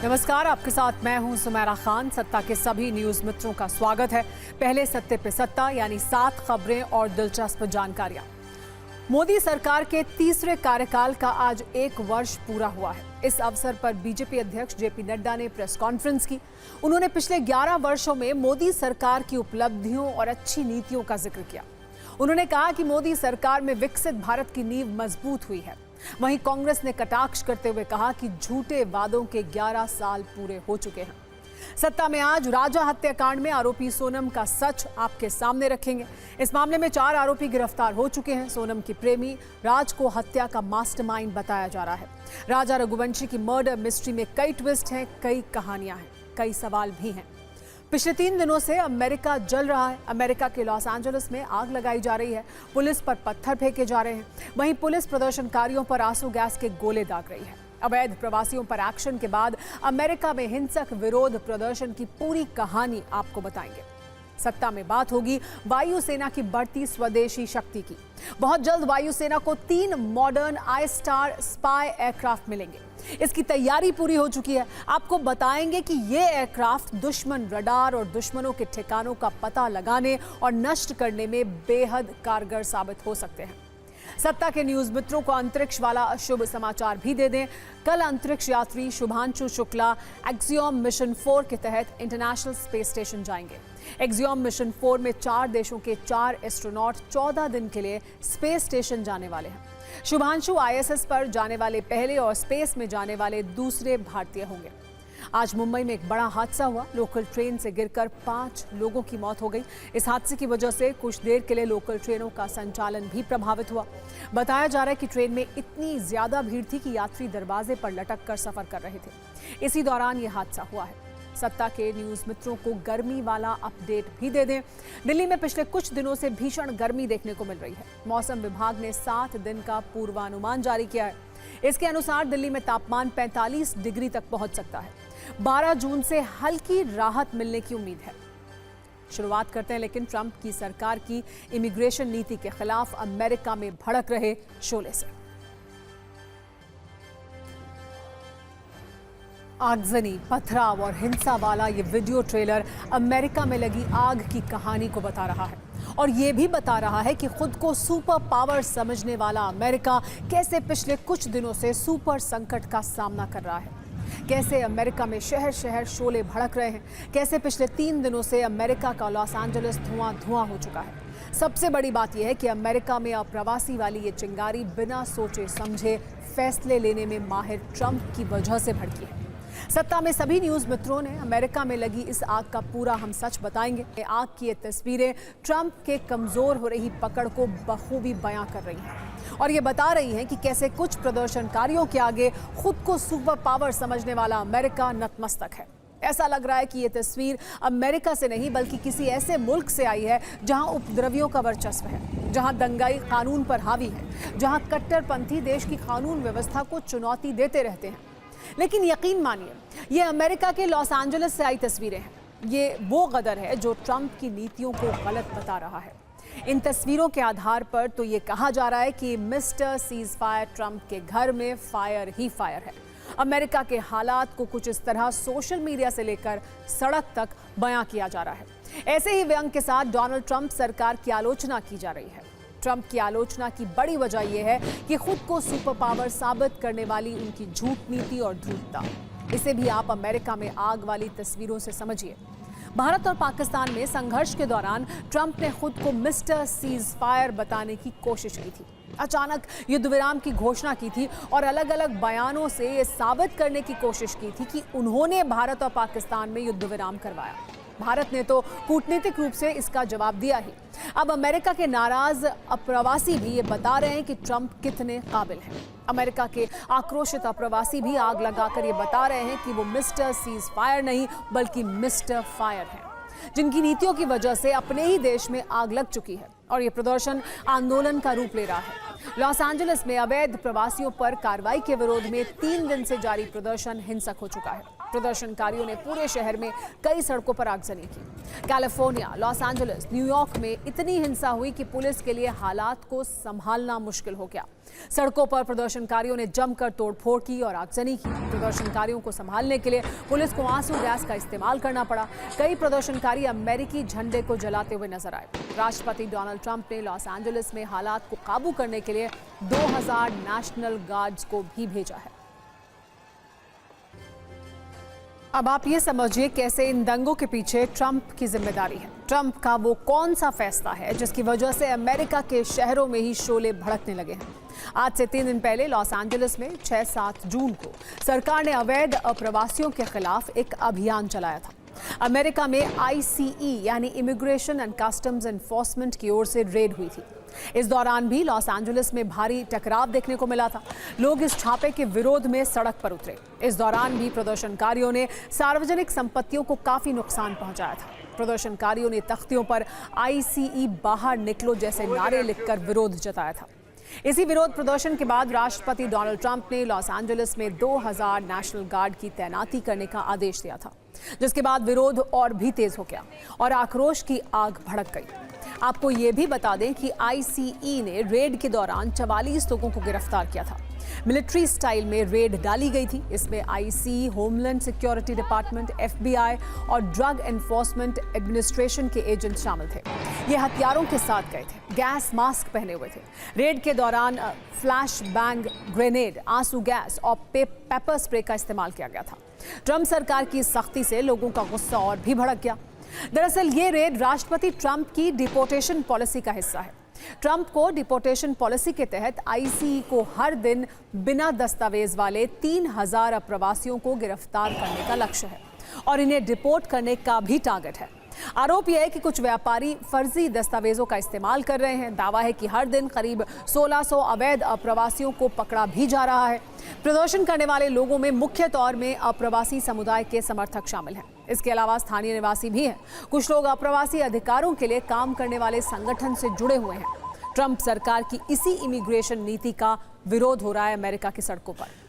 नमस्कार, आपके साथ मैं हूं सुमेरा खान। सत्ता के सभी न्यूज मित्रों का स्वागत है। पहले सत्ते पे सत्ता यानी 7 खबरें और दिलचस्प जानकारियां। मोदी सरकार के तीसरे कार्यकाल का आज 1 वर्ष पूरा हुआ है। इस अवसर पर बीजेपी अध्यक्ष जेपी नड्डा ने प्रेस कॉन्फ्रेंस की। उन्होंने पिछले 11 वर्षों में मोदी सरकार की उपलब्धियों और अच्छी नीतियों का जिक्र किया। उन्होंने कहा कि मोदी सरकार में विकसित भारत की नींव मजबूत हुई है। वहीं कांग्रेस ने कटाक्ष करते हुए कहा कि झूठे वादों के 11 साल पूरे हो चुके हैं। सत्ता में आज राजा हत्याकांड में आरोपी सोनम का सच आपके सामने रखेंगे। इस मामले में 4 आरोपी गिरफ्तार हो चुके हैं। सोनम की प्रेमी राज को हत्या का मास्टरमाइंड बताया जा रहा है। राजा रघुवंशी की मर्डर मिस्ट्री में कई ट्विस्ट हैं, कई कहानियां हैं, कई सवाल भी हैं। पिछले 3 दिनों से अमेरिका जल रहा है। अमेरिका के लॉस एंजलिस में आग लगाई जा रही है। पुलिस पर पत्थर फेंके जा रहे हैं। वहीं पुलिस प्रदर्शनकारियों पर आंसू गैस के गोले दाग रही है। अवैध प्रवासियों पर एक्शन के बाद अमेरिका में हिंसक विरोध प्रदर्शन की पूरी कहानी आपको बताएंगे। सत्ता में बात होगी वायुसेना की बढ़ती स्वदेशी शक्ति की। बहुत जल्द वायुसेना को 3 मॉडर्न आई स्टार स्पाई एयरक्राफ्ट मिलेंगे। इसकी तैयारी पूरी हो चुकी है। आपको बताएंगे कि ये एयरक्राफ्ट दुश्मन रडार और दुश्मनों के ठिकानों का पता लगाने और नष्ट करने में बेहद कारगर साबित हो सकते हैं। सत्ता के न्यूज मित्रों को अंतरिक्ष वाला शुभ समाचार भी दे दें। कल अंतरिक्ष यात्री शुभांशु शुक्ला एक्सियोम मिशन 4 के तहत इंटरनेशनल स्पेस स्टेशन जाएंगे। एक्सियोम मिशन 4 में 4 देशों के 4 एस्ट्रोनॉट 14 दिन के लिए स्पेस स्टेशन जाने वाले हैं। शुभांशु आईएसएस पर जाने वाले पहले और स्पेस में जाने वाले दूसरे भारतीय होंगे। आज मुंबई में एक बड़ा हादसा हुआ। लोकल ट्रेन से गिरकर 5 लोगों की मौत हो गई। इस हादसे की वजह से कुछ देर के लिए लोकल ट्रेनों का संचालन भी प्रभावित हुआ। बताया जा रहा है कि ट्रेन में इतनी ज्यादा भीड़ थी कि यात्री दरवाजे पर लटक कर सफर कर रहे थे। इसी दौरान यह हादसा हुआ है। सत्ता के न्यूज मित्रों को गर्मी वाला अपडेट भी दे दें। दिल्ली में पिछले कुछ दिनों से भीषण गर्मी देखने को मिल रही है। मौसम विभाग ने 7 दिन का पूर्वानुमान जारी किया है। इसके अनुसार दिल्ली में तापमान 45 डिग्री तक पहुंच सकता है। 12 जून से हल्की राहत मिलने की उम्मीद है। शुरुआत करते हैं लेकिन ट्रंप की सरकार की इमिग्रेशन नीति के खिलाफ अमेरिका में भड़क रहे शोले से। आगजनी, पथराव और हिंसा वाला ये वीडियो ट्रेलर अमेरिका में लगी आग की कहानी को बता रहा है और ये भी बता रहा है कि खुद को सुपर पावर समझने वाला अमेरिका कैसे पिछले कुछ दिनों से सुपर संकट का सामना कर रहा है। कैसे अमेरिका में शहर शहर शोले भड़क रहे हैं। कैसे पिछले 3 दिनों से अमेरिका का लॉस एंजलिस धुआं धुआं हो चुका है। सबसे बड़ी बात यह है कि अमेरिका में अप्रवासी वाली ये चिंगारी बिना सोचे समझे फैसले लेने में माहिर ट्रंप की वजह से भड़की है। सत्ता में सभी न्यूज मित्रों ने अमेरिका में लगी इस आग का पूरा हम सच बताएंगे। आग की ये तस्वीरें ट्रंप के कमजोर हो रही पकड़ को बखूबी बयां कर रही हैं और ये बता रही हैं कि कैसे कुछ प्रदर्शनकारियों के आगे खुद को सुपर पावर समझने वाला अमेरिका नतमस्तक है। ऐसा लग रहा है कि ये तस्वीर अमेरिका से नहीं बल्कि किसी ऐसे मुल्क से आई है जहां उपद्रवियों का वर्चस्व है, जहां दंगाई कानून पर हावी है, जहां कट्टरपंथी देश की कानून व्यवस्था को चुनौती देते रहते हैं। लेकिन यकीन मानिए, ये अमेरिका के लॉस एंजलिस से आई तस्वीरें हैं। ये वो गदर है जो ट्रंप की नीतियों को गलत बता रहा है। इन तस्वीरों के आधार पर तो ये कहा जा रहा है कि मिस्टर सीज फायर ट्रंप के घर में फायर ही फायर है। अमेरिका के हालात को कुछ इस तरह सोशल मीडिया से लेकर सड़क तक बयां किया जा रहा है। ऐसे ही व्यंग के साथ डोनाल्ड ट्रंप सरकार की आलोचना की जा रही है। ट्रंप की आलोचना की बड़ी वजह यह है कि खुद को सुपर पावर साबित करने वाली उनकी झूठ नीति और ध्रुवता। इसे भी आप अमेरिका में आग वाली तस्वीरों से समझिए। भारत और पाकिस्तान में संघर्ष के दौरान ट्रंप ने खुद को मिस्टर सीज फायर बताने की कोशिश की थी। अचानक युद्ध विराम की घोषणा की थी और अलग अलग बयानों से ये साबित करने की कोशिश की थी कि उन्होंने भारत और पाकिस्तान में युद्ध विराम करवाया। भारत ने तो कूटनीतिक रूप से इसका जवाब दिया ही। अब अमेरिका के नाराज अप्रवासी भी ये बता रहे हैं कि ट्रंप कितने काबिल हैं। अमेरिका के आक्रोशित अप्रवासी भी आग लगाकर ये बता रहे हैं कि वो मिस्टर सीज फायर नहीं बल्कि मिस्टर फायर हैं, जिनकी नीतियों की वजह से अपने ही देश में आग लग चुकी है और ये प्रदर्शन आंदोलन का रूप ले रहा है। लॉस एंजलिस में अवैध प्रवासियों पर कार्रवाई के विरोध में 3 दिन से जारी प्रदर्शन हिंसक हो चुका है। प्रदर्शनकारियों ने पूरे शहर में कई सड़कों पर आगजनी की। कैलिफोर्निया, लॉस एंजलिस, न्यूयॉर्क में इतनी हिंसा हुई कि पुलिस के लिए हालात को संभालना मुश्किल हो गया। सड़कों पर प्रदर्शनकारियों ने जमकर तोड़फोड़ की और आगजनी की। प्रदर्शनकारियों को संभालने के लिए पुलिस को आंसू गैस का इस्तेमाल करना पड़ा। कई प्रदर्शनकारी अमेरिकी झंडे को जलाते हुए नजर आए। राष्ट्रपति डोनाल्ड ट्रंप ने लॉस एंजलिस में हालात को काबू करने के लिए 2000 नेशनल गार्ड्स को भी भेजा है। अब आप ये समझिए कैसे इन दंगों के पीछे ट्रंप की जिम्मेदारी है। ट्रंप का वो कौन सा फैसला है जिसकी वजह से अमेरिका के शहरों में ही शोले भड़कने लगे हैं। आज से 3 दिन पहले लॉस एंजलिस में 6-7 जून को सरकार ने अवैध अप्रवासियों के खिलाफ एक अभियान चलाया था। अमेरिका में ICE यानी इमिग्रेशन एंड कस्टम्स एनफोर्समेंट की ओर से रेड हुई थी। इस दौरान भी लॉस एंजलिस में भारी टकराव देखने को मिला था। लोग इस छापे के विरोध में सड़क पर उतरे। इस दौरान भी प्रदर्शनकारियों ने सार्वजनिक संपत्तियों को काफी नुकसान पहुंचाया था। प्रदर्शनकारियों ने तख्तियों पर ICE बाहर निकलो जैसे नारे लिखकर विरोध जताया था। इसी विरोध प्रदर्शन के बाद राष्ट्रपति डोनाल्ड ट्रंप ने लॉस एंजलिस में 2000 नेशनल गार्ड की तैनाती करने का आदेश दिया था, जिसके बाद विरोध और भी तेज हो गया और आक्रोश की आग भड़क गई। आपको ये भी बता दें कि ICE ने रेड के दौरान 44 लोगों को गिरफ्तार किया था। मिलिट्री स्टाइल में रेड डाली गई थी। इसमें ICE, homeland security department, FBI और ड्रग एनफोर्समेंट एडमिनिस्ट्रेशन के एजेंट शामिल थे। ये हथियारों के साथ गए थे, गैस मास्क पहने हुए थे। रेड के दौरान फ्लैश बैंग ग्रेनेड, आंसू गैस और पेपर स्प्रे का इस्तेमाल किया गया था। ट्रंप सरकार की सख्ती से लोगों का गुस्सा और भी भड़क गया। दरअसल ये रेड राष्ट्रपति ट्रंप की डिपोर्टेशन पॉलिसी का हिस्सा है। ट्रंप को डिपोर्टेशन पॉलिसी के तहत ICE को हर दिन बिना दस्तावेज वाले 3000 अप्रवासियों को गिरफ्तार करने का लक्ष्य है और इन्हें डिपोर्ट करने का भी टारगेट है। आरोप यह है कि कुछ व्यापारी फर्जी दस्तावेजों का इस्तेमाल कर रहे हैं। दावा है कि हर दिन करीब 1600 अवैध अप्रवासियों को पकड़ा भी जा रहा है। प्रदर्शन करने वाले लोगों में मुख्य तौर में अप्रवासी समुदाय के समर्थक शामिल हैं। इसके अलावा स्थानीय निवासी भी हैं। कुछ लोग अप्रवासी अधिकारों के लिए काम करने वाले संगठन से जुड़े हुए हैं। ट्रंप सरकार की इसी इमिग्रेशन नीति का विरोध हो रहा है अमेरिका की सड़कों पर।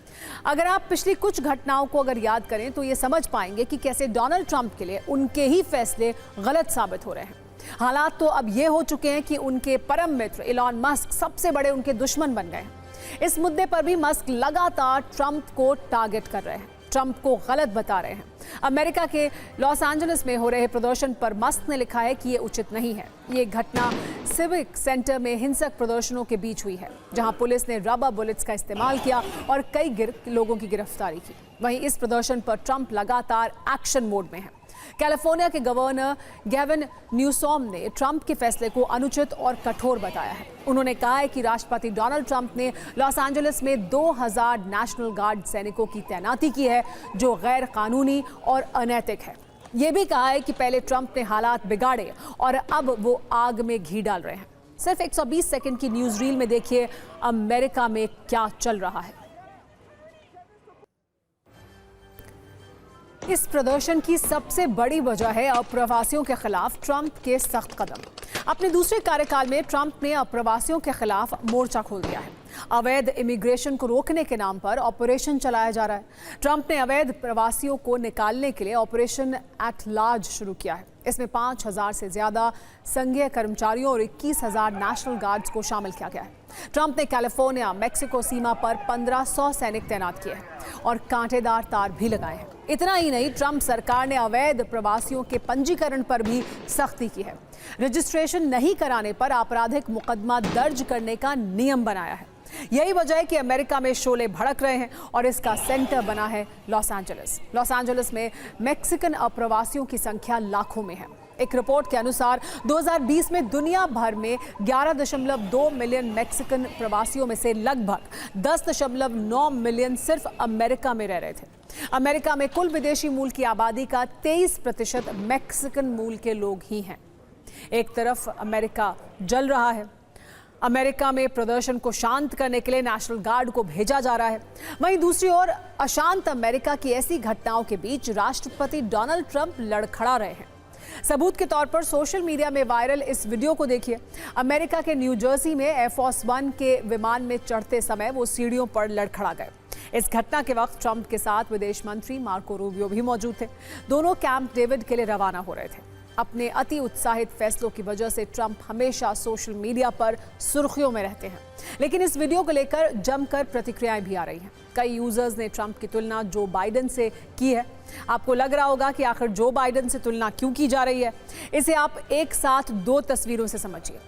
अगर आप पिछली कुछ घटनाओं को अगर याद करें तो ये समझ पाएंगे कि कैसे डोनाल्ड ट्रंप के लिए उनके ही फैसले गलत साबित हो रहे हैं। हालात तो अब ये हो चुके हैं कि उनके परम मित्र इलॉन मस्क सबसे बड़े उनके दुश्मन बन गए हैं। इस मुद्दे पर भी मस्क लगातार ट्रंप को टारगेट कर रहे हैं, ट्रंप को गलत बता रहे हैं। अमेरिका के लॉस एंजलिस में हो रहे प्रदर्शन पर मस्क ने लिखा है कि ये उचित नहीं है। ये घटना सिविक सेंटर में हिंसक प्रदर्शनों के बीच हुई है, जहां पुलिस ने रबर बुलेट्स का इस्तेमाल किया और कई लोगों की गिरफ्तारी की। वहीं इस प्रदर्शन पर ट्रंप लगातार एक्शन मोड में है। कैलिफोर्निया के गवर्नर गेविन न्यूसॉम ने ट्रंप के फैसले को अनुचित और कठोर बताया है। उन्होंने कहा है कि राष्ट्रपति डोनाल्ड ट्रंप ने लॉस एंजलिस में 2000 नेशनल गार्ड सैनिकों की तैनाती की है, जो गैर कानूनी और अनैतिक है। ये भी कहा है कि पहले ट्रंप ने हालात बिगाड़े और अब वो आग में घी डाल रहे हैं। सिर्फ 120 सेकंड की न्यूज रील में देखिए अमेरिका में क्या चल रहा है। इस प्रदर्शन की सबसे बड़ी वजह है अप्रवासियों के खिलाफ ट्रंप के सख्त कदम। अपने दूसरे कार्यकाल में ट्रंप ने अप्रवासियों के खिलाफ मोर्चा खोल दिया है। अवैध इमिग्रेशन को रोकने के नाम पर ऑपरेशन चलाया जा रहा है। ट्रंप ने अवैध प्रवासियों को निकालने के लिए ऑपरेशन एट लार्ज शुरू किया है। इसमें 5000 से ज्यादा संघीय कर्मचारियों और 21000 नेशनल गार्ड्स को शामिल किया गया है। ट्रंप ने कैलिफोर्निया मेक्सिको सीमा पर 1500 सैनिक तैनात किए हैं और कांटेदार तार भी लगाए हैं। इतना ही नहीं, ट्रंप सरकार ने अवैध प्रवासियों के पंजीकरण पर भी सख्ती की है। रजिस्ट्रेशन नहीं कराने पर आपराधिक मुकदमा दर्ज करने का नियम बनाया है। यही वजह है कि अमेरिका में शोले भड़क रहे हैं और इसका सेंटर बना है लॉस एंजलिस। लॉस एंजलिस में मैक्सिकन अप्रवासियों की संख्या लाखों में है। एक रिपोर्ट के अनुसार 2020 में दुनिया भर में 11.2 मिलियन मैक्सिकन प्रवासियों में से लगभग 10.9 मिलियन सिर्फ अमेरिका में रह रहे थे। अमेरिका में कुल विदेशी मूल की आबादी का 23% मैक्सिकन मूल के लोग ही हैं। एक तरफ अमेरिका जल रहा है, अमेरिका में प्रदर्शन को शांत करने के लिए नेशनल गार्ड को भेजा जा रहा है। वहीं दूसरी ओर अशांत अमेरिका की ऐसी घटनाओं के बीच राष्ट्रपति डोनाल्ड ट्रंप लड़खड़ा रहे हैं। सबूत के तौर पर सोशल मीडिया में वायरल इस वीडियो को देखिए। अमेरिका के न्यू जर्सी में एयरफोर्स वन के विमान में चढ़ते समय वो सीढ़ियों पर लड़खड़ा गए। इस घटना के वक्त ट्रंप के साथ विदेश मंत्री मार्को रूबियो भी मौजूद थे। दोनों कैंप डेविड के लिए रवाना हो रहे थे। अपने अति उत्साहित फैसलों की वजह से ट्रंप हमेशा सोशल मीडिया पर सुर्खियों में रहते हैं, लेकिन इस वीडियो को लेकर जमकर प्रतिक्रियाएं भी आ रही हैं। कई यूजर्स ने ट्रंप की तुलना जो बाइडेन से की है। आपको लग रहा होगा कि आखिर जो बाइडेन से तुलना क्यों की जा रही है। इसे आप एक साथ दो तस्वीरों से समझिए।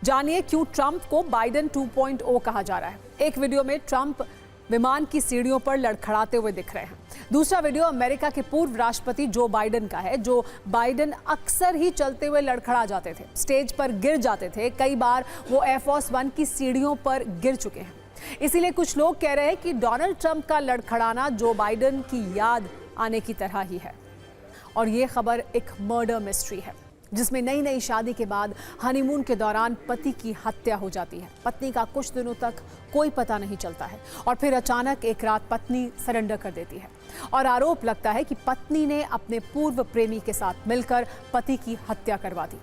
जानिए क्यों ट्रंप को बाइडेन 2.0 कहा जा रहा है। एक वीडियो में ट्रंप विमान की सीढ़ियों पर लड़खड़ाते हुए दिख रहे हैं। दूसरा वीडियो अमेरिका के पूर्व राष्ट्रपति जो बाइडेन का है। जो बाइडेन अक्सर ही चलते हुए लड़खड़ा जाते थे, स्टेज पर गिर जाते थे। कई बार वो एयरफोर्स वन की सीढ़ियों पर गिर चुके हैं। इसीलिए कुछ लोग कह रहे हैं कि डोनाल्ड ट्रंप का लड़खड़ाना जो बाइडेन की याद आने की तरह ही है। और ये खबर एक मर्डर मिस्ट्री है, जिसमें नई नई शादी के बाद हनीमून के दौरान पति की हत्या हो जाती है। पत्नी का कुछ दिनों तक कोई पता नहीं चलता है और फिर अचानक एक रात पत्नी सरेंडर कर देती है और आरोप लगता है कि पत्नी ने अपने पूर्व प्रेमी के साथ मिलकर पति की हत्या करवा दी।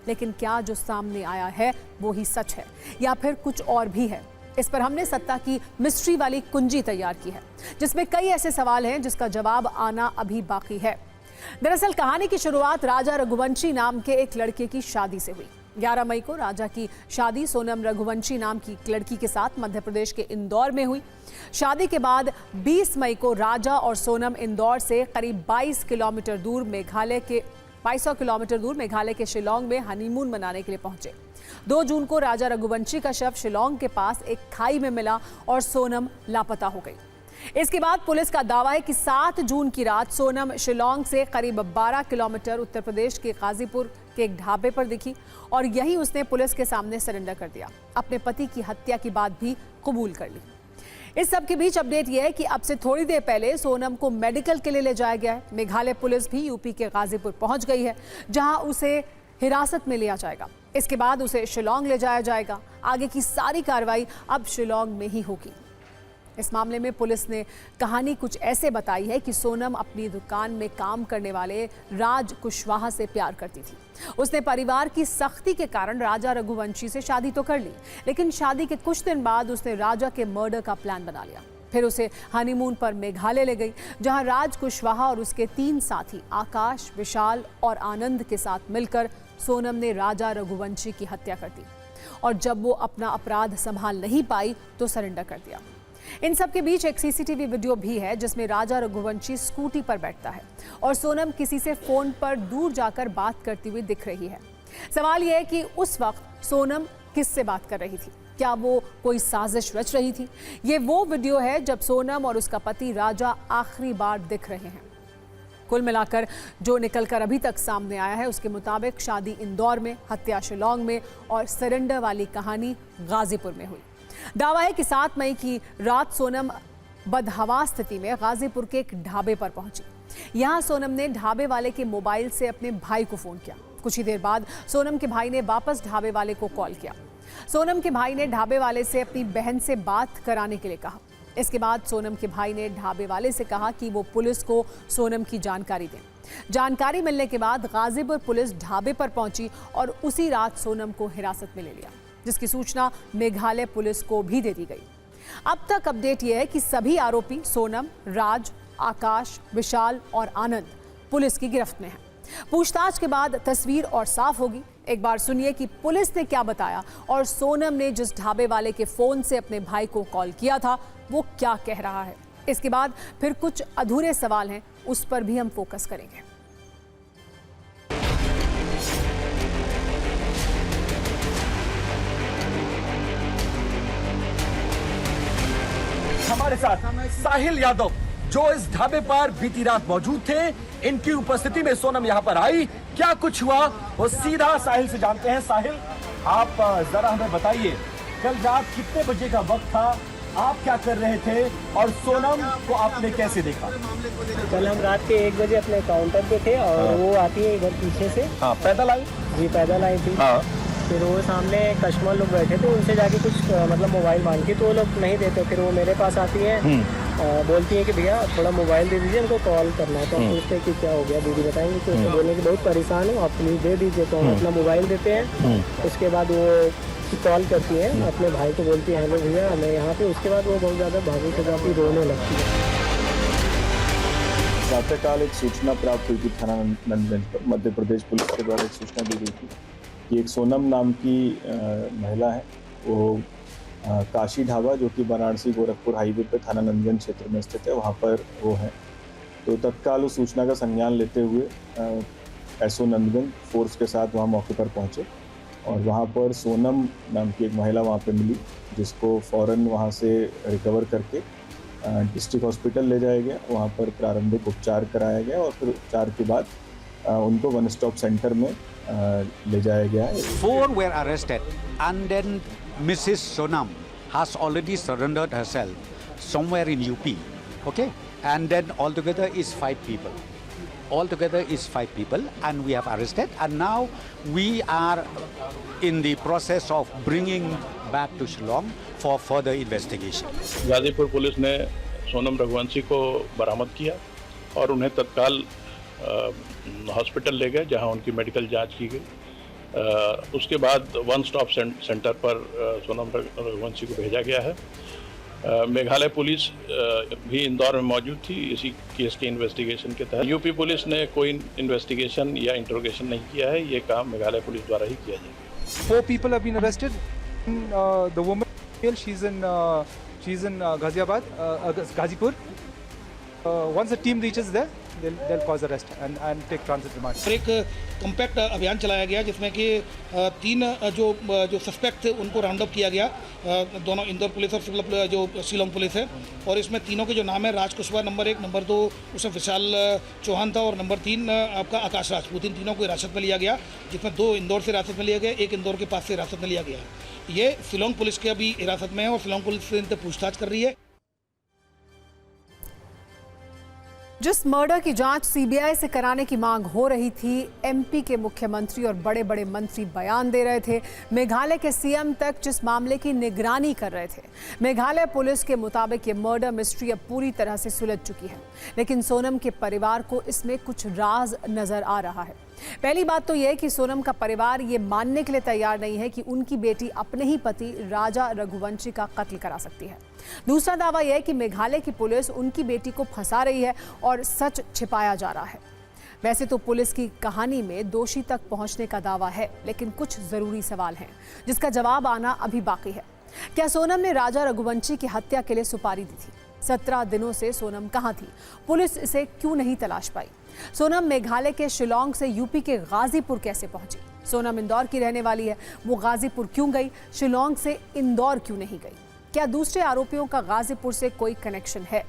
लेकिन क्या जो सामने आया है वो ही सच है या फिर कुछ और भी है? इस पर हमने सत्ता की मिस्ट्री वाली कुंजी तैयार की है, जिसमें कई ऐसे सवाल हैं जिसका जवाब आना अभी बाकी है। दरअसल कहानी की शुरुआत राजा रघुवंशी नाम के एक लड़के की शादी से हुई। 11 मई को राजा की शादी सोनम रघुवंशी नाम की एक लड़की के साथ मध्य प्रदेश के इंदौर में हुई। शादी के बाद 20 मई को राजा और सोनम इंदौर से करीब 2200 किलोमीटर दूर मेघालय के शिलोंग में हनीमून मनाने के लिए पहुंचे। 2 जून को राजा रघुवंशी का शव शिलोंग के पास एक खाई में मिला और सोनम लापता हो गई। इसके बाद पुलिस का दावा है कि 7 जून की रात सोनम शिलोंग से करीब 12 किलोमीटर उत्तर प्रदेश के गाजीपुर के एक ढाबे पर दिखी और यही उसने पुलिस के सामने सरेंडर कर दिया। अपने पति की हत्या की बात भी कबूल कर ली। इस सब के बीच अपडेट यह है कि अब से थोड़ी देर पहले सोनम को मेडिकल के लिए ले जाया गया है। मेघालय पुलिस भी यूपी के गाजीपुर पहुंच गई है, जहां उसे हिरासत में लिया जाएगा। इसके बाद उसे शिलोंग ले जाया जाएगा। आगे की सारी कार्रवाई अब शिलोंग में ही होगी। इस मामले में पुलिस ने कहानी कुछ ऐसे बताई है कि सोनम अपनी दुकान में काम करने वाले राज कुशवाहा से प्यार करती थी। उसने परिवार की सख्ती के कारण राजा रघुवंशी से शादी तो कर ली, लेकिन शादी के कुछ दिन बाद उसने राजा के मर्डर का प्लान बना लिया। फिर उसे हनीमून पर मेघालय ले गई, जहां राज कुशवाहा और उसके 3 साथी आकाश, विशाल और आनंद के साथ मिलकर सोनम ने राजा रघुवंशी की हत्या कर दी और जब वो अपना अपराध संभाल नहीं पाई तो सरेंडर कर दिया। इन सब के बीच एक सीसीटीवी वीडियो भी है, जिसमें राजा रघुवंशी स्कूटी पर बैठता है और सोनम किसी से फोन पर दूर जाकर बात करती हुई दिख रही है। सवाल यह है कि उस वक्त सोनम किससे बात कर रही थी? क्या वो कोई साजिश रच रही थी? ये वो वीडियो है जब सोनम और उसका पति राजा आखिरी बार दिख रहे हैं। कुल मिलाकर जो निकलकर अभी तक सामने आया है उसके मुताबिक शादी इंदौर में, हत्या शिलोंग में और सरेंडर वाली कहानी गाजीपुर में हुई। दावा है कि 7 मई की रात सोनम बदहवास स्थिति में गाजीपुर के एक ढाबे पर पहुंची। यहां सोनम ने ढाबे वाले के मोबाइल से अपने भाई को फोन किया। कुछ ही देर बाद सोनम के भाई ने वापस ढाबे वाले को कॉल किया। सोनम के भाई ने ढाबे वाले से अपनी बहन से बात कराने के लिए कहा। इसके बाद सोनम के भाई ने ढाबे वाले से कहा कि वो पुलिस को सोनम की जानकारी दें। जानकारी मिलने के बाद गाजीपुर पुलिस ढाबे पर पहुंची और उसी रात सोनम को हिरासत में ले लिया, जिसकी सूचना मेघालय पुलिस को भी दे दी गई। अब तक अपडेट यह है कि सभी आरोपी सोनम, राज, आकाश, विशाल और आनंद पुलिस की गिरफ्त में हैं। पूछताछ के बाद तस्वीर और साफ होगी। एक बार सुनिए कि पुलिस ने क्या बताया और सोनम ने जिस ढाबे वाले के फोन से अपने भाई को कॉल किया था वो क्या कह रहा है। इसके बाद फिर कुछ अधूरे सवाल हैं, उस पर भी हम फोकस करेंगे। हमारे साथ साहिल यादव, जो इस ढाबे पर बीती रात मौजूद थे। इनकी उपस्थिति में सोनम यहाँ पर आई। क्या कुछ हुआ वो सीधा साहिल से जानते हैं। साहिल, आप जरा हमें बताइए, कल रात कितने बजे का वक्त था, आप क्या कर रहे थे और सोनम को आपने कैसे देखा? कल हम रात के 1 बजे अपने काउंटर पे थे और वो आती है इधर पीछे से। हाँ, पैदल आई? जी, पैदल आई थी। हाँ। फिर वो सामने कस्टमर लोग बैठे थे, उनसे जाके कुछ मतलब मोबाइल मांगी तो वो लोग नहीं देते। फिर वो मेरे पास आती है बोलती है कि भैया थोड़ा मोबाइल दे दीजिए, हमको कॉल करना है। तो हम पूछते हैं कि क्या हो गया, दीदी बताएंगे। तो उसको बोलने की बहुत परेशान है, आप प्लीज़ दे दीजिए। तो हम अपना मोबाइल देते हैं। उसके बाद वो कॉल करती है, अपने भाई को बोलती है हेलो भैया मैं यहाँ पे। उसके बाद वो बहुत ज़्यादा भावुक हो जाती, रोने लगती है। प्रातःकाल एक सूचना प्राप्त हुई थी थाना नंदगंज पर। मध्य प्रदेश पुलिस के द्वारा एक सूचना दी गई थी कि एक सोनम नाम की महिला है, वो काशी ढाबा जो कि वाराणसी गोरखपुर हाईवे पर थाना नंदगंज क्षेत्र में स्थित है, वहाँ पर वो है। तो तत्काल उस सूचना का संज्ञान लेते हुए एसओ नंदगंज फोर्स के साथ वहाँ मौके पर पहुँचे और वहाँ पर सोनम नाम की एक महिला वहाँ पे मिली, जिसको फ़ौरन वहाँ से रिकवर करके डिस्ट्रिक्ट हॉस्पिटल ले जाया गया। वहाँ पर प्रारंभिक उपचार कराया गया और फिर उपचार के बाद उनको वन स्टॉप सेंटर में ले जाया गया। 4 were arrested and then Mrs. Sonam has already surrendered herself somewhere in UP, okay? And then altogether is 5 people. Altogether is 5 people and we have arrested, and now we are in the process of bringing back to Shillong for further investigation. Ghazipur police ने सोनम रघुवंशी को बरामद किया और उन्हें तत्काल hospital ले गए, जहां उनकी मेडिकल जांच की गई। उसके बाद वन स्टॉप सेंटर पर सोनम रघुवंशी को भेजा गया है। मेघालय पुलिस भी इंदौर में मौजूद थी इसी केस के इन्वेस्टिगेशन के तहत। यूपी पुलिस ने कोई इन्वेस्टिगेशन या इंट्रोगेशन नहीं किया है, ये काम मेघालय पुलिस द्वारा ही किया जाएगा। 4 people have been arrested. The woman, she's in Ghaziabad, Ghazipur. Once the team reaches there, they'll cause arrest and take transit remand. और एक कॉम्पैक्ट अभियान चलाया गया जिसमें कि 3 जो सस्पेक्ट थे उनको राउंड अप किया गया, दोनों इंदौर पुलिस और जो शिलोंग पुलिस है। और इसमें तीनों के जो नाम है, राज कुशवाहा नंबर 1, नंबर 2 उसमें विशाल चौहान था और नंबर 3 आपका आकाश राजपूत। इन तीनों को हिरासत में लिया गया, जिसमें 2 इंदौर से हिरासत में लिया गया, 1 इंदौर के पास से हिरासत में लिया गया। ये शिलोंग पुलिस के अभी हिरासत में है और शिलोंग पुलिस से इनसे पूछताछ कर रही है। जिस मर्डर की जांच सीबीआई से कराने की मांग हो रही थी, एमपी के मुख्यमंत्री और बड़े बड़े मंत्री बयान दे रहे थे, मेघालय के सीएम तक जिस मामले की निगरानी कर रहे थे। मेघालय पुलिस के मुताबिक ये मर्डर मिस्ट्री अब पूरी तरह से सुलझ चुकी है, लेकिन सोनम के परिवार को इसमें कुछ राज नजर आ रहा है। पहली बात तो यह कि सोनम का परिवार ये मानने के लिए तैयार नहीं है कि उनकी बेटी अपने ही पति राजा रघुवंशी का कत्ल करा सकती है। दूसरा दावा यह है कि मेघालय की पुलिस उनकी बेटी को फंसा रही है और सच छिपाया जा रहा है। वैसे तो पुलिस की कहानी में दोषी तक पहुंचने का दावा है, लेकिन कुछ जरूरी सवाल हैं जिसका जवाब आना अभी बाकी है। क्या सोनम ने राजा रघुवंशी की हत्या के लिए सुपारी दी थी? 17 दिनों से सोनम कहां थी? पुलिस इसे क्यों नहीं तलाश पाई? सोनम मेघालय के शिलोंग से यूपी के गाजीपुर कैसे पहुंची? सोनम इंदौर की रहने वाली है, वो गाजीपुर क्यों गई? शिलोंग से इंदौर क्यों नहीं गई? क्या दूसरे आरोपियों का गाजीपुर से कोई कनेक्शन है?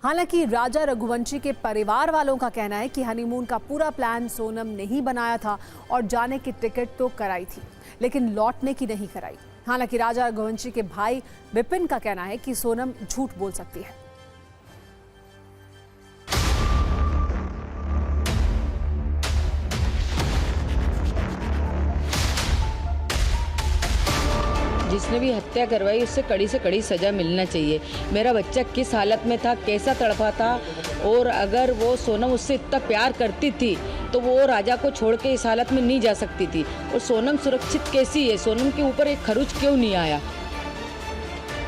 हालांकि राजा रघुवंशी के परिवार वालों का कहना है कि हनीमून का पूरा प्लान सोनम ने ही बनाया था और जाने की टिकट तो कराई थी, लेकिन लौटने की नहीं कराई। हालांकि राजा रघुवंशी के भाई विपिन का कहना है कि सोनम झूठ बोल सकती है। जिसने भी हत्या करवाई उससे कड़ी से कड़ी सज़ा मिलना चाहिए। मेरा बच्चा किस हालत में था, कैसा तड़पा था, और अगर वो सोनम उससे इतना प्यार करती थी तो वो राजा को छोड़ के इस हालत में नहीं जा सकती थी। और सोनम सुरक्षित कैसी है? सोनम के ऊपर एक खरोच क्यों नहीं आया?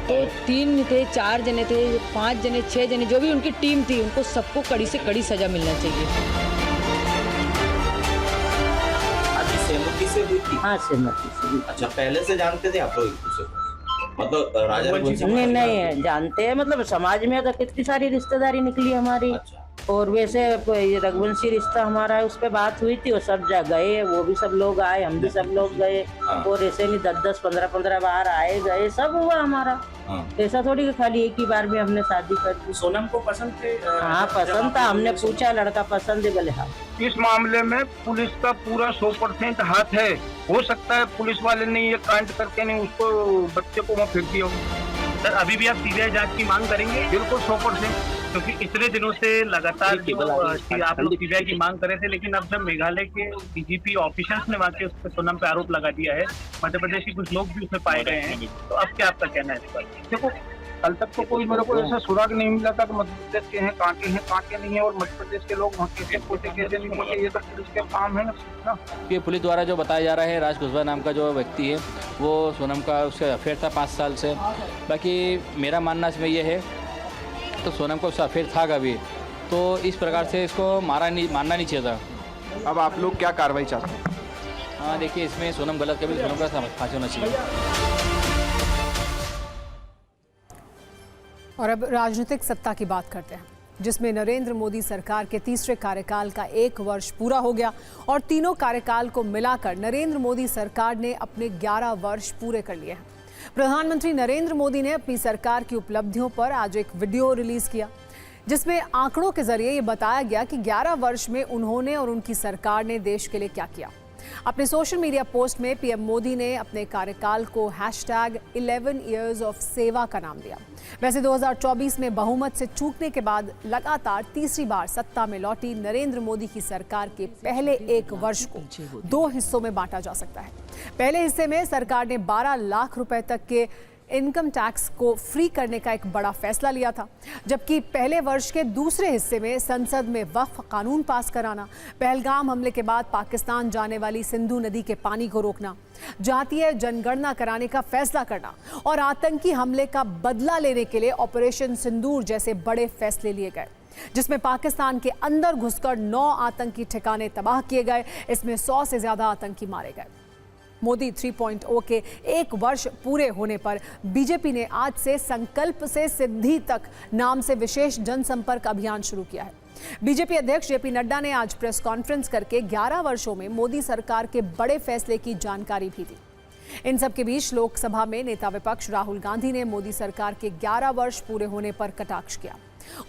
तो 3 थे, 4 जने थे, 5 जने, 6 जने, जो भी उनकी टीम थी, उनको सबको कड़ी से कड़ी सज़ा मिलना चाहिए। सहमति से हुई थी? हाँ, सहमति से हुई। अच्छा, पहले से जानते थे आप लोग एक दूसरे को? मतलब राजा रघुवंशी नहीं जानते हैं, मतलब समाज में तो कितनी सारी रिश्तेदारी निकली हमारी। अच्छा। और वैसे रघुवंशी रिश्ता हमारा है, उस पर बात हुई थी, वो सब गए, वो भी सब लोग आए, हम भी सब लोग गए। हाँ। और ऐसे नहीं 10-10, 15-15 बार आए गए, सब हुआ हमारा। हाँ। ऐसा थोड़ी कि खाली एक ही बार में हमने शादी कर दी। सोनम को पसंद थे? हाँ, पसंद था। हमने पूछा लड़का पसंद है? बोले हाँ। इस मामले में पुलिस का पूरा 100% हाथ है। हो सकता है पुलिस वाले ने ये कांड करके नहीं उसको बच्चे को वहाँ फेंक दिया हो। सर, अभी भी आप सीबीआई जांच की मांग करेंगे? बिल्कुल 100%, क्योंकि इतने दिनों से लगातार आप लोग सीबीआई की मांग कर रहे थे, लेकिन अब जब मेघालय के डीजीपी ऑफिसर्स ने वाकई उस पर सोनम पे आरोप लगा दिया है, मध्य प्रदेश के कुछ लोग भी उसमें पाए गए हैं, तो अब क्या आपका कहना है इस पर? देखो, कल तक तो कोई मेरे को ऐसा सुराग नहीं मिला था कि मध्य प्रदेश के हैं, कांटे नहीं है, और मध्य प्रदेश के लोग वहाँ कैसे पहुंचे कैसे नहीं पहुंचे, ये तो पुलिस के काम है ना। ये पुलिस द्वारा जो बताया जा रहा है, राज कुशवाहा नाम का जो व्यक्ति है वो सोनम का उसका अफेयर था 5 साल से। बाकी मेरा मानना इसमें यह है तो सोनम का उसका अफेयर था कभी, तो इस प्रकार से इसको मारना नहीं चाहिए था। अब आप लोग क्या कार्रवाई चाहते हैं? हाँ देखिए, इसमें सोनम गलत कभी सोनम का फांसी होना चाहिए। और अब राजनीतिक सत्ता की बात करते हैं, जिसमें नरेंद्र मोदी सरकार के तीसरे कार्यकाल का 1 वर्ष पूरा हो गया और तीनों कार्यकाल को मिलाकर नरेंद्र मोदी सरकार ने अपने 11 वर्ष पूरे कर लिए हैं। प्रधानमंत्री नरेंद्र मोदी ने अपनी सरकार की उपलब्धियों पर आज एक वीडियो रिलीज किया, जिसमें आंकड़ों के जरिए ये बताया गया कि 11 वर्ष में उन्होंने और उनकी सरकार ने देश के लिए क्या किया। अपने सोशल मीडिया पोस्ट में पीएम मोदी ने अपने कार्यकाल को #11 years of सेवा का नाम दिया। वैसे 2024 में बहुमत से चूकने के बाद लगातार तीसरी बार सत्ता में लौटी नरेंद्र मोदी की सरकार के पहले 1 वर्ष को 2 हिस्सों में बांटा जा सकता है। पहले हिस्से में सरकार ने 12 लाख रुपए तक के इनकम टैक्स को फ्री करने का एक बड़ा फैसला लिया था, जबकि पहले वर्ष के दूसरे हिस्से में संसद में वक्फ कानून पास कराना, पहलगाम हमले के बाद पाकिस्तान जाने वाली सिंधु नदी के पानी को रोकना, जातीय जनगणना कराने का फैसला करना और आतंकी हमले का बदला लेने के लिए ऑपरेशन सिंदूर जैसे बड़े फैसले लिए गए, जिसमें पाकिस्तान के अंदर घुसकर 9 आतंकी ठिकाने तबाह किए गए। इसमें 100 से ज्यादा आतंकी मारे गए। मोदी 3.0 के 1 वर्ष पूरे होने पर बीजेपी ने आज से संकल्प से सिद्धि तक नाम से विशेष जनसंपर्क अभियान शुरू किया है। बीजेपी अध्यक्ष जेपी नड्डा ने आज प्रेस कॉन्फ्रेंस करके 11 वर्षों में मोदी सरकार के बड़े फैसले की जानकारी भी दी। इन सब के बीच लोकसभा में नेता विपक्ष राहुल गांधी ने मोदी सरकार के 11 वर्ष पूरे होने पर कटाक्ष किया।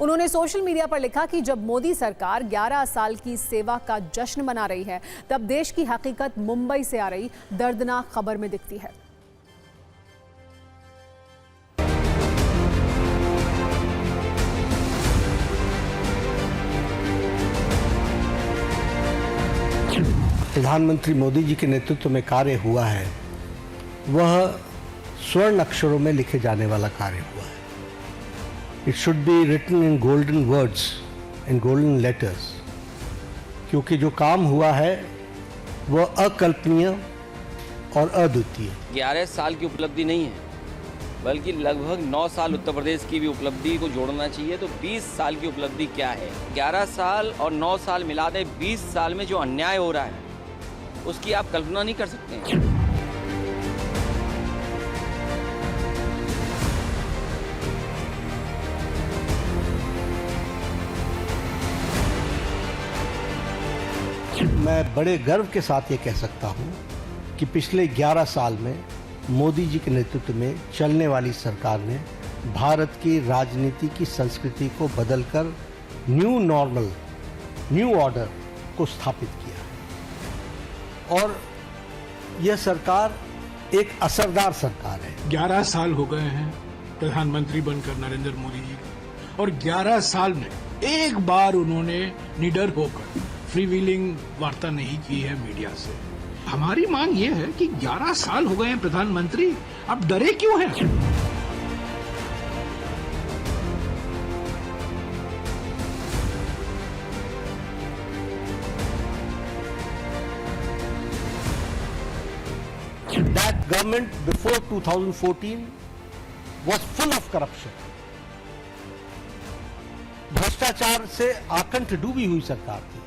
उन्होंने सोशल मीडिया पर लिखा कि जब मोदी सरकार 11 साल की सेवा का जश्न मना रही है, तब देश की हकीकत मुंबई से आ रही दर्दनाक खबर में दिखती है। प्रधानमंत्री मोदी जी के नेतृत्व में कार्य हुआ है, वह स्वर्ण अक्षरों में लिखे जाने वाला कार्य हुआ है। It should be written in golden words, in golden letters, क्योंकि जो काम हुआ है वह अकल्पनीय और अद्वितीय। 11 साल की उपलब्धि नहीं है, बल्कि लगभग 9 साल उत्तर प्रदेश की भी उपलब्धि को जोड़ना चाहिए। तो 20 साल की उपलब्धि क्या है? 11 साल और 9 साल मिला दें, 20 साल में जो अन्याय हो रहा है उसकी आप कल्पना नहीं कर सकते हैं। मैं बड़े गर्व के साथ ये कह सकता हूँ कि पिछले 11 साल में मोदी जी के नेतृत्व में चलने वाली सरकार ने भारत की राजनीति की संस्कृति को बदलकर न्यू नॉर्मल, न्यू ऑर्डर को स्थापित किया और यह सरकार एक असरदार सरकार है। 11 साल हो गए हैं प्रधानमंत्री बनकर नरेंद्र मोदी जी, और 11 साल में एक बार उन्होंने निडर होकर फ्री व्हीलिंग वार्ता नहीं की है मीडिया से। हमारी मांग ये है कि 11 साल हो गए हैं प्रधानमंत्री, अब डरे क्यों हैं? That government before 2014 was full of corruption. भ्रष्टाचार से आकंठ डूबी हुई सरकार थी,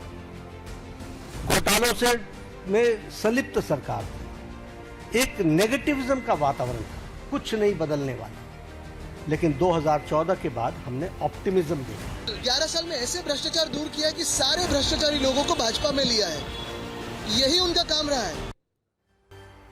घोटालों से में संलिप्त सरकार थी, एक नेगेटिविज्म का वातावरण था, कुछ नहीं बदलने वाला। लेकिन 2014 के बाद हमने ऑप्टिमिज्म देखा। 11 साल में ऐसे भ्रष्टाचार दूर किया है कि सारे भ्रष्टाचारी लोगों को भाजपा में लिया है, यही उनका काम रहा है।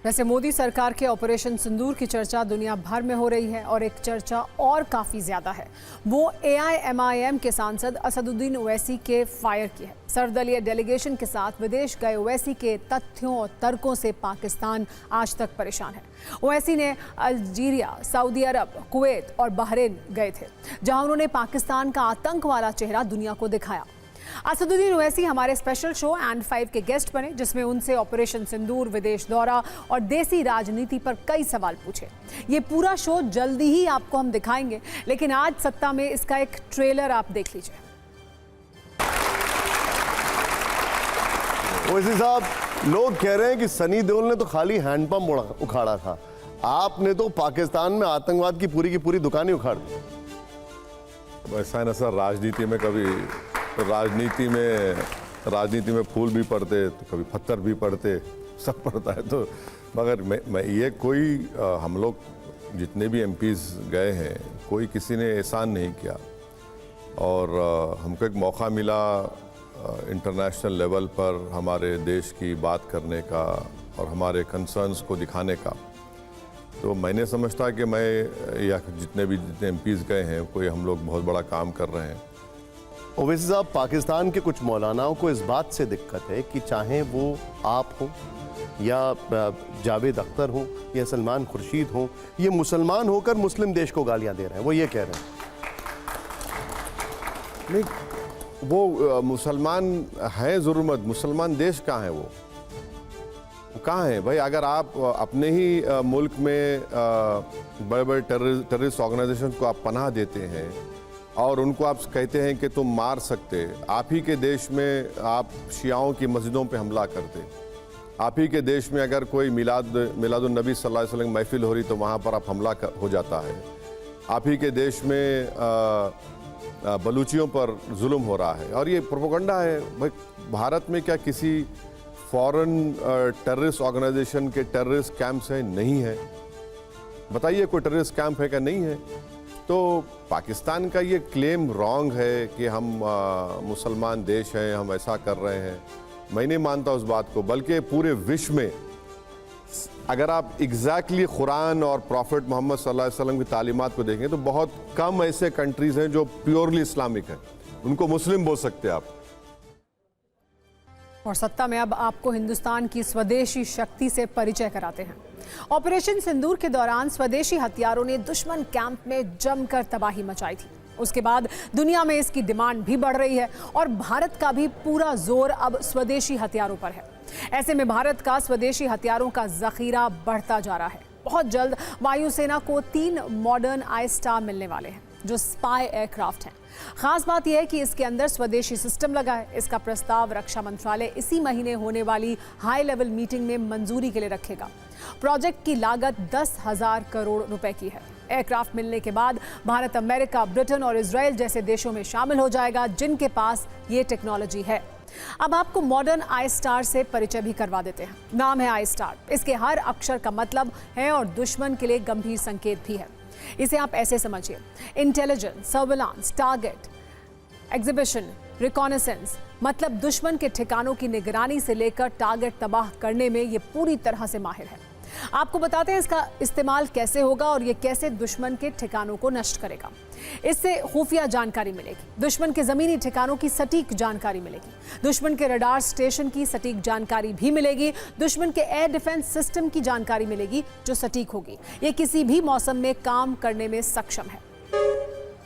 वैसे मोदी सरकार के ऑपरेशन सिंदूर की चर्चा दुनिया भर में हो रही है और एक चर्चा और काफ़ी ज़्यादा है, वो AIMIM के सांसद असदुद्दीन ओवैसी के फायर की है। सर्वदलीय डेलीगेशन के साथ विदेश गए ओवैसी के तथ्यों और तर्कों से पाकिस्तान आज तक परेशान है। ओवैसी ने अल्जीरिया, सऊदी अरब, कुवैत और बहरीन गए थे, जहां उन्होंने पाकिस्तान का आतंक वाला चेहरा दुनिया को दिखाया। असदुद्दीन ओवैसी हमारे स्पेशल शो एंड 5 के गेस्ट बने, जिसमें उनसे ऑपरेशन सिंदूर, विदेश दौरा और देसी राजनीति पर कई सवाल पूछे। ये पूरा शो जल्दी ही आपको हम दिखाएंगे, लेकिन आज सत्ता में इसका एक ट्रेलर आप देख लीजिए। ओवैसी साहब, लोग कह रहे हैं कि सनी देओल ने तो खाली हैंडपंप उखाड़ा था, आपने तो पाकिस्तान में आतंकवाद की पूरी दुकान ही उखाड़ दी। ऐसा है ना सर, राजनीति में कभी राजनीति में फूल भी पड़ते तो कभी पत्थर भी पड़ते, सब पड़ता है। तो मगर मैं ये कोई हम लोग जितने भी एमपीज गए हैं, कोई किसी ने एहसान नहीं किया और हमको एक मौका मिला इंटरनेशनल लेवल पर हमारे देश की बात करने का और हमारे कंसर्न्स को दिखाने का। तो मैंने समझता कि मैं या जितने एमपीज गए हैं, कोई हम लोग बहुत बड़ा काम कर रहे हैं। ओवैसी साहब, पाकिस्तान के कुछ मौलानाओं को इस बात से दिक्कत है कि चाहे वो आप हो या जावेद अख्तर हो या सलमान खुर्शीद हो, ये मुसलमान होकर मुस्लिम देश को गालियां दे रहे हैं, वो ये कह रहे हैं। नहीं, वो मुसलमान हैं ज़रूर मत, मुसलमान देश कहाँ है, वो कहाँ है भाई? अगर आप अपने ही मुल्क में बड़े बड़े टेररिस्ट ऑर्गेनाइजेशन को आप पनाह देते हैं और उनको आप कहते हैं कि तुम मार सकते, आप ही के देश में आप शियाओं की मस्जिदों पे हमला करते, आप ही के देश में अगर कोई मिलादुन्नबी सल्लल्लाहु अलैहि वसल्लम महफिल हो रही तो वहाँ पर आप हमला हो जाता है, आप ही के देश में बलूचियों पर जुल्म हो रहा है और ये प्रोपेगेंडा है। भाई भारत में क्या किसी फॉरेन टेररिस्ट ऑर्गेनाइजेशन के टेररिस्ट कैंप्स हैं? नहीं है। बताइए कोई टेररिस्ट कैंप है क्या? नहीं है। तो पाकिस्तान का ये क्लेम रॉन्ग है कि हम मुसलमान देश हैं, हम ऐसा कर रहे हैं। मैं नहीं मानता उस बात को, बल्कि पूरे विश्व में अगर आप एग्जैक्टली कुरान और प्रॉफिट मोहम्मद सल्लल्लाहु अलैहि वसल्लम की तालीमात को देखें तो बहुत कम ऐसे कंट्रीज हैं जो प्योरली इस्लामिक हैं, उनको मुस्लिम बोल सकते हैं आप। और सत्ता में अब आपको हिंदुस्तान की स्वदेशी शक्ति से परिचय कराते हैं। ऑपरेशन सिंदूर के दौरान स्वदेशी हथियारों ने दुश्मन कैंप में जमकर तबाही मचाई थी। उसके बाद दुनिया में इसकी डिमांड भी बढ़ रही है और भारत का भी पूरा जोर अब स्वदेशी हथियारों पर है। ऐसे में भारत का स्वदेशी हथियारों का जखीरा बढ़ता जा रहा है। बहुत जल्द वायुसेना को 3 मॉडर्न आई स्टार मिलने वाले हैं, जो स्पाई एयरक्राफ्ट हैं। खास बात यह है कि इसके अंदर स्वदेशी सिस्टम लगा है। इसका प्रस्ताव रक्षा मंत्रालय इसी महीने होने वाली हाई लेवल मीटिंग में मंजूरी के लिए रखेगा। प्रोजेक्ट की लागत 10,000 करोड़ रुपए की है। एयरक्राफ्ट मिलने के बाद भारत अमेरिका, ब्रिटेन और इजराइल जैसे देशों में शामिल हो जाएगा जिनके पास ये टेक्नोलॉजी है। अब आपको मॉडर्न आई स्टार से परिचय भी करवा देते हैं। नाम है आई स्टार, इसके हर अक्षर का मतलब है और दुश्मन के लिए गंभीर संकेत भी है। इसे आप ऐसे समझिए: intelligence, surveillance, target, exhibition, reconnaissance, मतलब दुश्मन के ठिकानों की निगरानी से लेकर टारगेट तबाह करने में ये पूरी तरह से माहिर है। आपको बताते हैं इसका इस्तेमाल कैसे होगा और ये कैसे दुश्मन के ठिकानों को नष्ट करेगा। इससे खुफिया जानकारी मिलेगी, दुश्मन के जमीनी ठिकानों की सटीक जानकारी मिलेगी, दुश्मन के रडार स्टेशन की सटीक जानकारी भी मिलेगी, दुश्मन के एयर डिफेंस सिस्टम की जानकारी मिलेगी जो सटीक होगी। ये किसी भी मौसम में काम करने में सक्षम है।